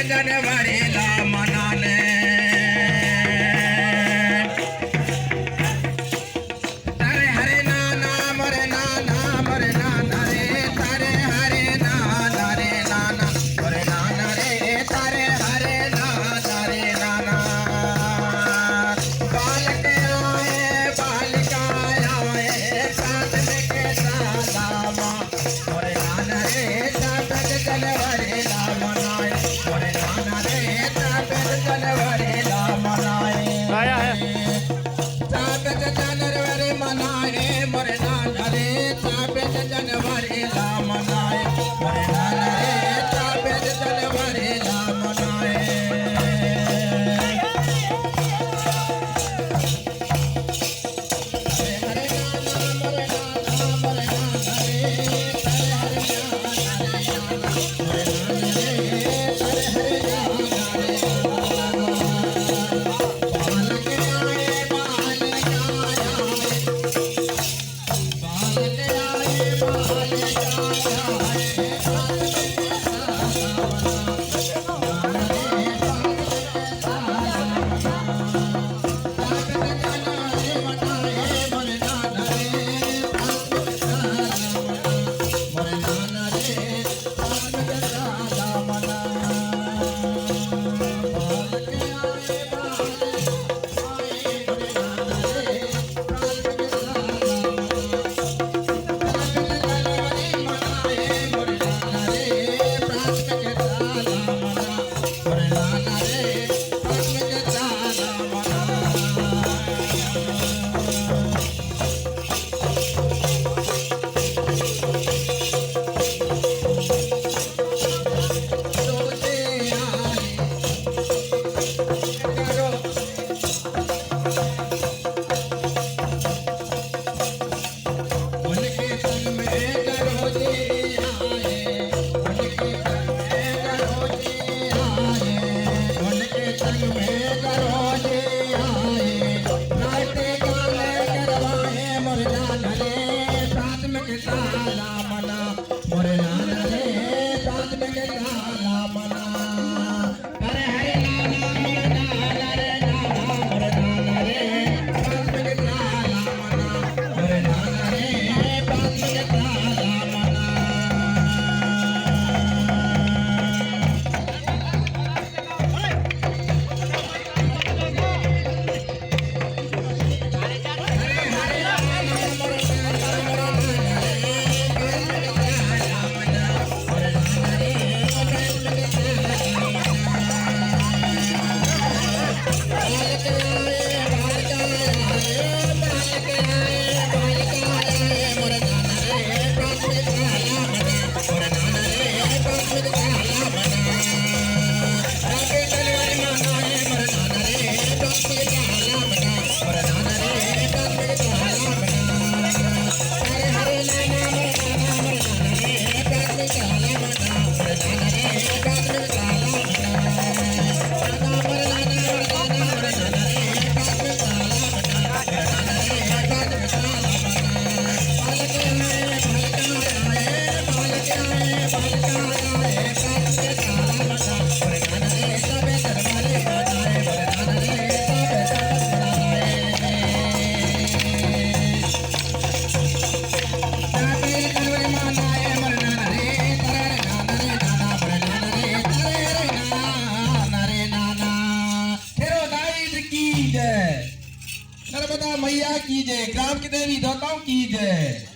जनवरी ला मनाने तारे हरे नाना मरे नाना रे तारे हरे नाना रे नाना मरे नाना रे तारे हरे नाना रे नाना बालक आए बालिका आए साथ में के सालामा मरे नाना रे ताबे जनवरी ला मनाए मरे नाना रे ताबे जनवरी ला मनाए आया है ताबे जनवरी मनाए मरे नाना रे ताबे जनवरी ला मनाए मरे नाना रे ताबे जनवरी ला मनाए हरे नाना मरे नाना रे हरे नर्मदा मैया की जय, ग्राम की देवी देवताओं की जय।